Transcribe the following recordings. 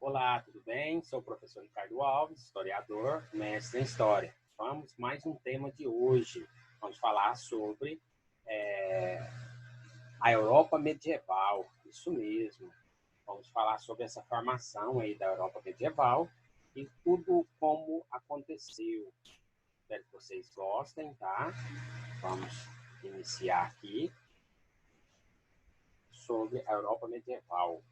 Olá, tudo bem? Sou o professor Ricardo Alves, historiador, mestre em História. Vamos mais um tema de hoje. Vamos falar sobre a Europa medieval, isso mesmo. Vamos falar sobre essa formação aí da Europa medieval e tudo como aconteceu. Espero que vocês gostem, tá? Vamos iniciar aqui sobre a Europa medieval.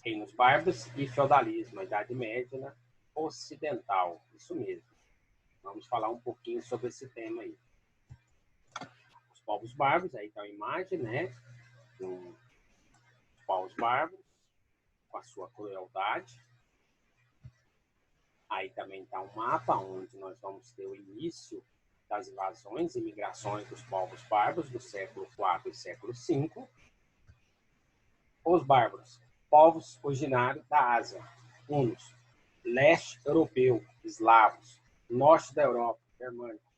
Reinos bárbaros e feudalismo, a Idade Média ocidental, isso mesmo. Vamos falar um pouquinho sobre esse tema aí. Os povos bárbaros, aí está a imagem, né? Os povos bárbaros, com a sua crueldade. Aí também está um mapa onde nós vamos ter o início das invasões e migrações dos povos bárbaros do século IV e século V. Os bárbaros, povos originários da Ásia, hunos, leste europeu, eslavos, norte da Europa, germânicos.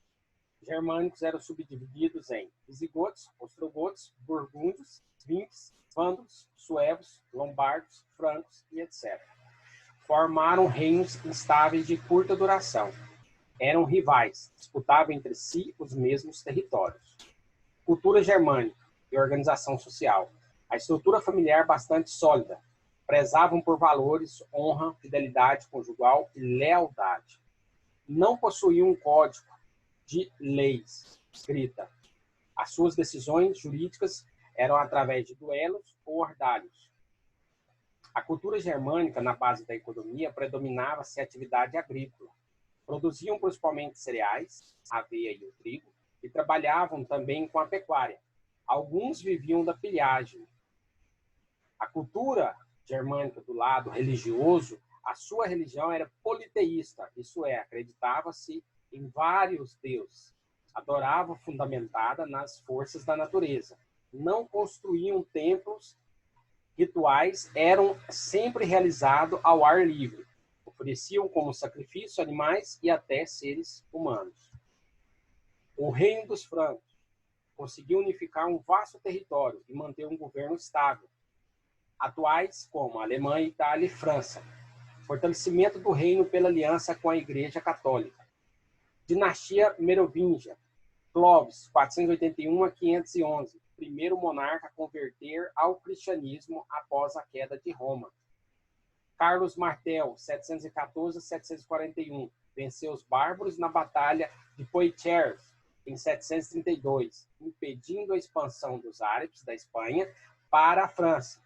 Germânicos eram subdivididos em visigodos, ostrogodos, burgúndios, vinques, vândalos, suevos, lombardos, francos e etc. Formaram reinos instáveis de curta duração. Eram rivais, disputavam entre si os mesmos territórios. Cultura germânica e organização social. A estrutura familiar bastante sólida. Prezavam por valores, honra, fidelidade conjugal e lealdade. Não possuíam um código de leis escrita. As suas decisões jurídicas eram através de duelos ou ordalhos. A cultura germânica, na base da economia, predominava-se a atividade agrícola. Produziam principalmente cereais, a aveia e o trigo, e trabalhavam também com a pecuária. Alguns viviam da pilhagem. A cultura germânica do lado religioso, a sua religião era politeísta, isso é, acreditava-se em vários deuses. Adorava fundamentada nas forças da natureza. Não construíam templos, rituais eram sempre realizados ao ar livre. Ofereciam como sacrifício animais e até seres humanos. O reino dos francos conseguiu unificar um vasto território e manter um governo estável. Atuais como Alemanha, Itália e França. Fortalecimento do reino pela aliança com a Igreja Católica. Dinastia Merovingia. Clovis, 481 a 511. Primeiro monarca a converter ao cristianismo após a queda de Roma. Carlos Martel, 714 a 741. Venceu os bárbaros na Batalha de Poitiers, em 732, impedindo a expansão dos árabes da Espanha para a França.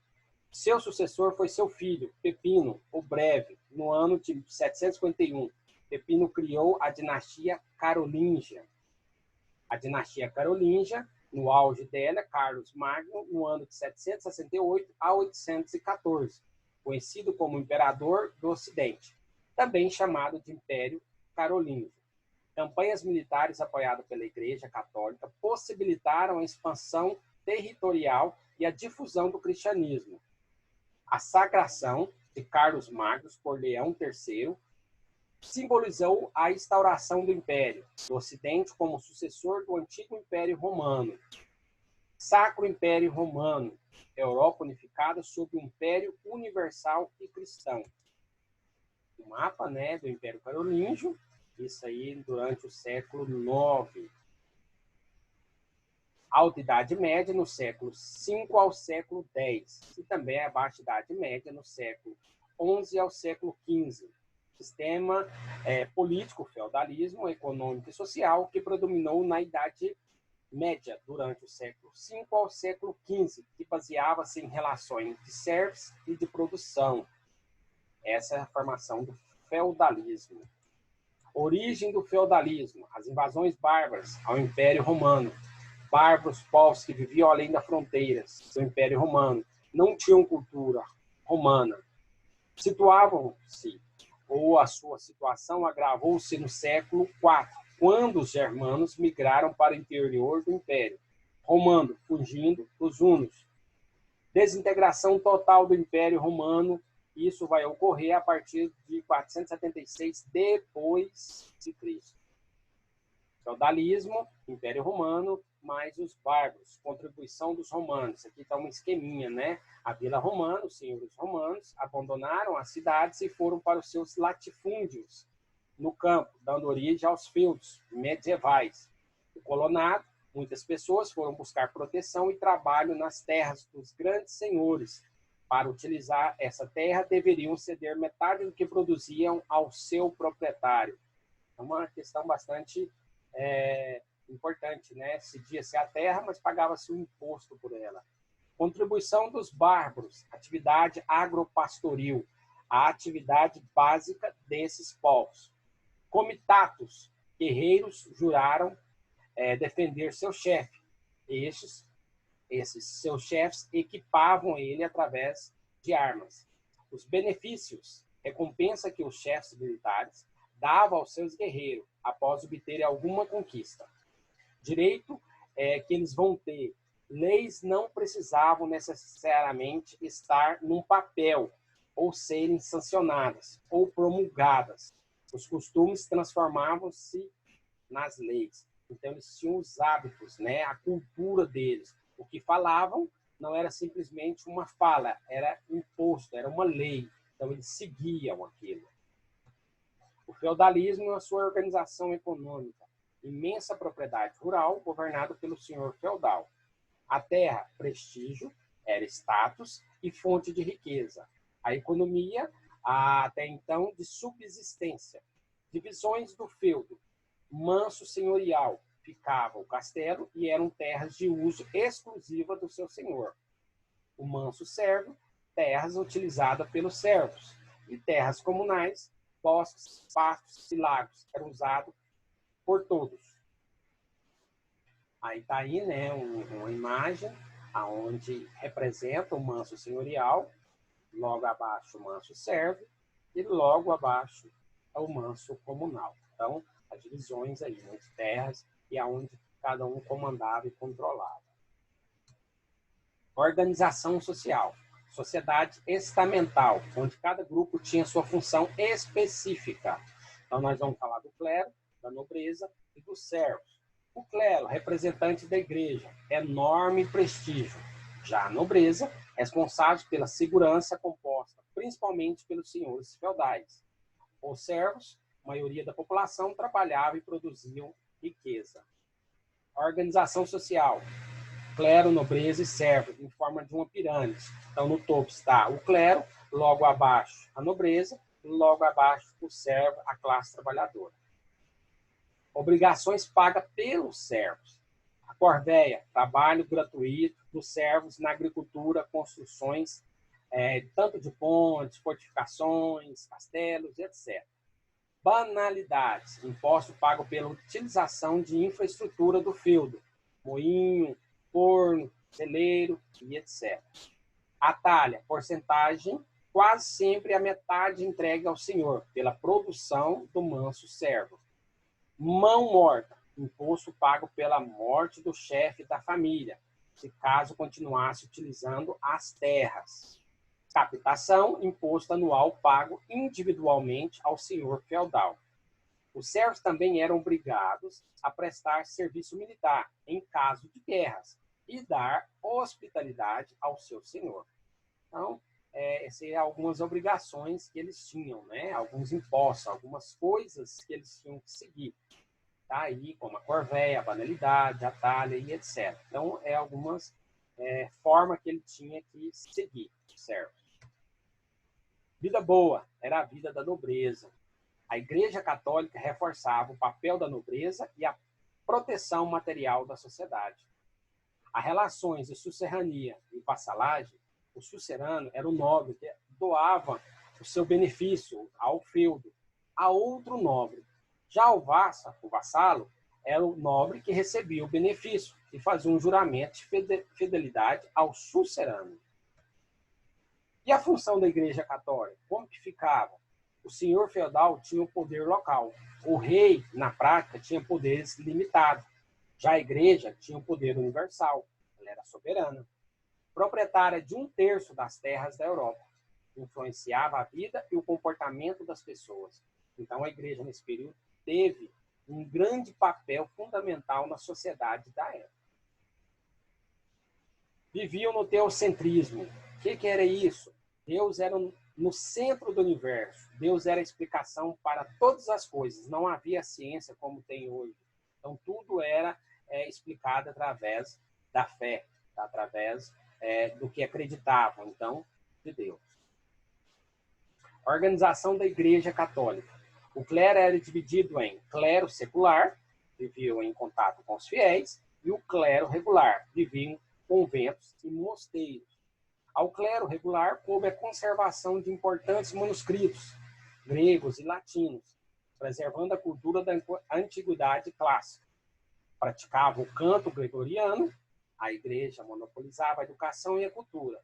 Seu sucessor foi seu filho, Pepino, o Breve, no ano de 751. Pepino criou a dinastia Carolíngia. A dinastia Carolíngia, no auge dela, Carlos Magno, no ano de 768 a 814, conhecido como Imperador do Ocidente, também chamado de Império Carolíngio. Campanhas militares apoiadas pela Igreja Católica possibilitaram a expansão territorial e a difusão do cristianismo. A sagração de Carlos Magno por Leão III simbolizou a instauração do Império do Ocidente como sucessor do antigo Império Romano. Sacro Império Romano, Europa unificada sob o Império Universal e Cristão. O mapa, né, do Império Carolíngio, isso aí durante o século IX. Alta Idade Média no século V ao século X, e também a Baixa Idade Média no século XI ao século XV. Sistema político, feudalismo, econômico e social que predominou na Idade Média durante o século V ao século XV, que baseava-se em relações de serviço e de produção. Essa é a formação do feudalismo. Origem do feudalismo, as invasões bárbaras ao Império Romano. Bárbaros, povos que viviam além das fronteiras do Império Romano, não tinham cultura romana. Situavam-se, ou a sua situação agravou-se no século IV, quando os germanos migraram para o interior do Império Romano, fugindo dos hunos. Desintegração total do Império Romano, isso vai ocorrer a partir de 476 depois de Cristo. Feudalismo, Império Romano, mais os bárbaros, contribuição dos romanos. Aqui está um esqueminha, né? A Vila Romana, os senhores romanos, abandonaram as cidades e foram para os seus latifúndios no campo, dando origem aos feudos medievais. O colonado, muitas pessoas foram buscar proteção e trabalho nas terras dos grandes senhores. Para utilizar essa terra, deveriam ceder metade do que produziam ao seu proprietário. É uma questão bastante importante, né? Cedia-se a terra, mas pagava-se um imposto por ela. Contribuição dos bárbaros, atividade agropastoril, a atividade básica desses povos. Comitatos, guerreiros juraram defender seu chefe. Esses seus chefes equipavam ele através de armas. Os benefícios, recompensa que os chefes militares davam aos seus guerreiros após obterem alguma conquista. Direito que eles vão ter. Leis não precisavam necessariamente estar num papel ou serem sancionadas ou promulgadas. Os costumes transformavam-se nas leis. Então, eles tinham os hábitos, né? A cultura deles. O que falavam não era simplesmente uma fala, era imposto, era uma lei. Então, eles seguiam aquilo. O feudalismo é a sua organização econômica. Imensa propriedade rural governada pelo senhor feudal. A terra, prestígio, era status e fonte de riqueza. A economia, até então, de subsistência. Divisões do feudo. Manso senhorial. Ficava o castelo e eram terras de uso exclusiva do seu senhor. O manso servo, terras utilizadas pelos servos. E terras comunais, bosques, pastos e lagos, eram usados por todos. Aí está aí, né, uma imagem onde representa o manso senhorial, logo abaixo o manso servo e logo abaixo o manso comunal. Então, as divisões aí, né, de terras e aonde cada um comandava e controlava. Organização social. Sociedade estamental, onde cada grupo tinha sua função específica. Então, nós vamos falar do clero, da nobreza e dos servos. O clero, representante da igreja, enorme prestígio. Já a nobreza, responsável pela segurança composta, principalmente pelos senhores feudais. Os servos, a maioria da população, trabalhava e produziam riqueza. A organização social. Clero, nobreza e servo, em forma de uma pirâmide. Então, no topo está o clero, logo abaixo a nobreza, logo abaixo o servo, a classe trabalhadora. Obrigações pagas pelos servos. A corvéia, trabalho gratuito dos servos na agricultura, construções, tanto de pontes, fortificações, castelos, etc. Banalidades, imposto pago pela utilização de infraestrutura do feudo, moinho, forno, celeiro e etc. Atalha, porcentagem, quase sempre a metade entregue ao senhor, pela produção do manso servo. Mão morta, imposto pago pela morte do chefe da família, se caso continuasse utilizando as terras. Captação, imposto anual pago individualmente ao senhor feudal. Os servos também eram obrigados a prestar serviço militar em caso de guerras e dar hospitalidade ao seu senhor. Então, essas são algumas obrigações que eles tinham, né? Alguns impostos, algumas coisas que eles tinham que seguir. Tá aí, como a corvéia, a banalidade, a talha e etc. Então, algumas formas que ele tinha que seguir, certo? Vida boa era a vida da nobreza. A Igreja Católica reforçava o papel da nobreza e a proteção material da sociedade. As relações de suzerania e vassalagem, o suzerano era o nobre que doava o seu benefício ao feudo a outro nobre. Já o vassalo, era o nobre que recebia o benefício e fazia um juramento de fidelidade ao suzerano. E a função da Igreja Católica? Como que ficava? O senhor feudal tinha o poder local. O rei, na prática, tinha poderes limitados. Já a igreja tinha o poder universal. Ela era soberana. Proprietária de 1/3 das terras da Europa. Influenciava a vida e o comportamento das pessoas. Então, a igreja, nesse período, teve um grande papel fundamental na sociedade da época. Viviam no teocentrismo. O que era isso? Deus era no centro do universo. Deus era a explicação para todas as coisas. Não havia ciência como tem hoje. Então, tudo era explicado através da fé, através do que acreditavam, então, de Deus. Organização da Igreja Católica. O clero era dividido em clero secular, viviam em contato com os fiéis, e o clero regular, viviam em conventos e mosteiros. Ao clero regular coube a conservação de importantes manuscritos gregos e latinos, preservando a cultura da antiguidade clássica. Praticava o canto gregoriano, a igreja monopolizava a educação e a cultura.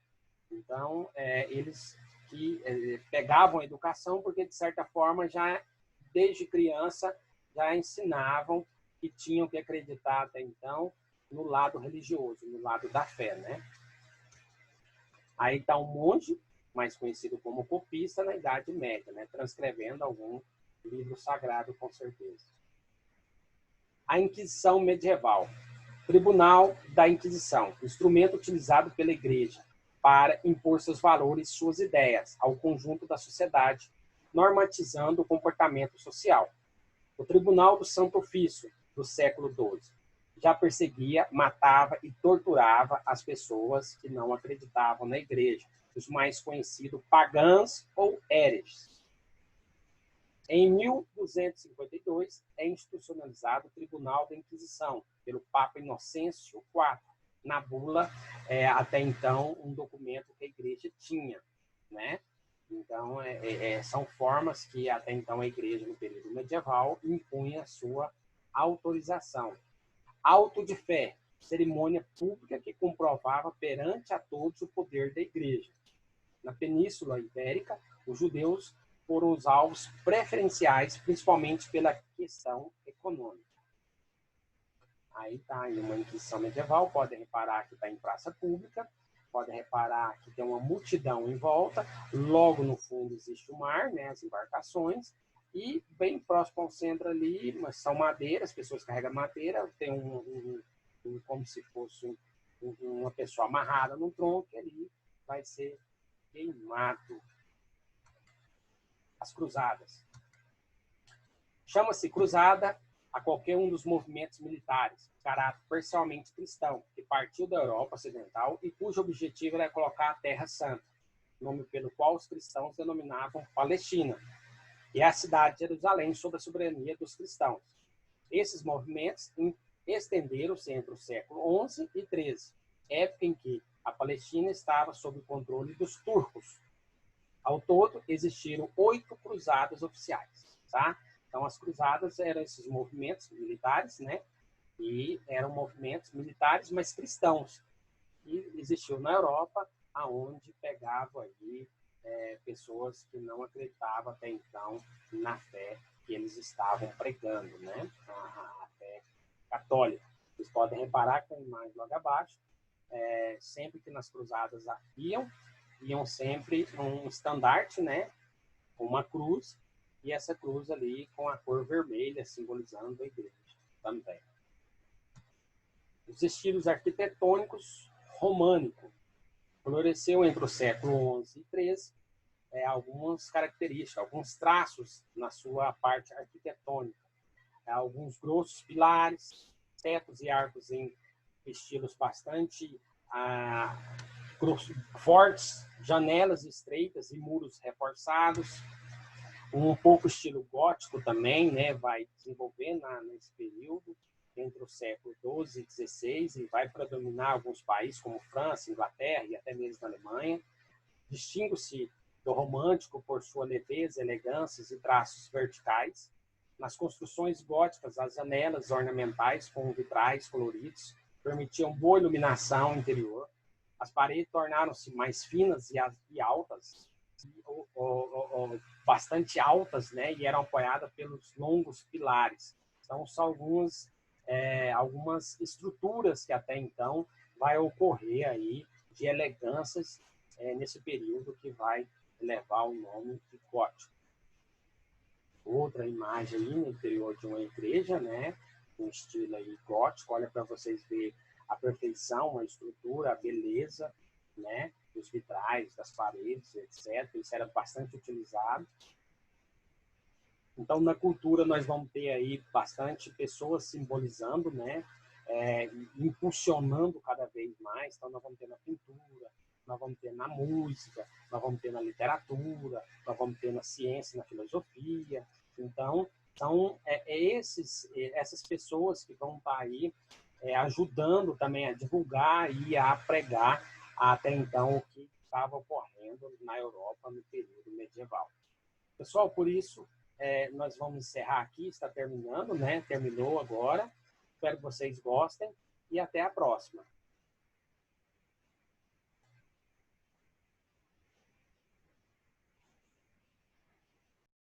Então, eles que pegavam a educação porque, de certa forma, já desde criança, já ensinavam que tinham que acreditar até então no lado religioso, no lado da fé, né? Aí está um monge, mais conhecido como copista, na Idade Média, né? Transcrevendo algum livro sagrado, com certeza. A Inquisição medieval. Tribunal da Inquisição, instrumento utilizado pela Igreja para impor seus valores e suas ideias ao conjunto da sociedade, normatizando o comportamento social. O Tribunal do Santo Ofício, do século XII, já perseguia, matava e torturava as pessoas que não acreditavam na Igreja, os mais conhecidos pagãos ou hereges. Em 1252, é institucionalizado o Tribunal da Inquisição, pelo Papa Inocêncio IV, na bula, até então, um documento que a Igreja tinha, né? Então, são formas que até então a Igreja, no período medieval, impunha a sua autorização. Auto de fé, cerimônia pública que comprovava perante a todos o poder da Igreja. Na Península Ibérica, os judeus foram os alvos preferenciais, principalmente pela questão econômica. Aí está aí uma Inquisição medieval, podem reparar que está em praça pública, podem reparar que tem uma multidão em volta, logo no fundo existe o mar, né, as embarcações, e bem próximo ao centro ali, mas são madeiras, pessoas carregam madeira, tem como se fosse uma pessoa amarrada no tronco, e ali vai ser queimado. As cruzadas. Chama-se cruzada a qualquer um dos movimentos militares, de caráter parcialmente cristão, que partiu da Europa Ocidental e cujo objetivo era colocar a Terra Santa, nome pelo qual os cristãos denominavam Palestina, e a cidade de Jerusalém sob a soberania dos cristãos. Esses movimentos estenderam-se entre o século XI e XIII, época em que a Palestina estava sob o controle dos turcos. Ao todo, existiram 8 cruzadas oficiais, tá? Então, as cruzadas eram esses movimentos militares, né? E eram movimentos militares, mas cristãos. E existiu na Europa, aonde pegavam aí pessoas que não acreditavam até então na fé que eles estavam pregando, né? A fé católica. Vocês podem reparar que a imagem logo abaixo, sempre que nas cruzadas iam sempre um estandarte, né? Uma cruz, e essa cruz ali com a cor vermelha, simbolizando a igreja também. Os estilos arquitetônicos românico. Floresceu entre o século XI e XIII algumas características, alguns traços na sua parte arquitetônica. Alguns grossos pilares, tetos e arcos em estilos bastante fortes, janelas estreitas e muros reforçados. Um pouco estilo gótico também, né, vai desenvolver nesse período, entre o século XII e XVI, e vai predominar alguns países como França, Inglaterra e até mesmo Alemanha. Distingue-se do romântico por sua leveza, elegâncias e traços verticais. Nas construções góticas, as janelas ornamentais com vitrais coloridos permitiam boa iluminação interior. As paredes tornaram-se mais finas e altas, bastante altas, né, e eram apoiadas pelos longos pilares. Então, são algumas estruturas que até então vai ocorrer aí de elegâncias nesse período que vai levar o nome de gótico. outra imagem aí no interior de uma igreja, né? Um estilo aí gótico. Olha para vocês verem a perfeição, a estrutura, a beleza, né? Dos vitrais, das paredes, etc. Isso era bastante utilizado. Então, na cultura, nós vamos ter aí bastante pessoas simbolizando, né? Impulsionando cada vez mais. Então, nós vamos ter na pintura, nós vamos ter na música, nós vamos ter na literatura, nós vamos ter na ciência, na filosofia. Então, essas pessoas que vão estar aí ajudando também a divulgar e a pregar até então o que estava ocorrendo na Europa no período medieval. Pessoal, por isso, nós vamos encerrar aqui, está terminando, né? Terminou agora. Espero que vocês gostem e até a próxima.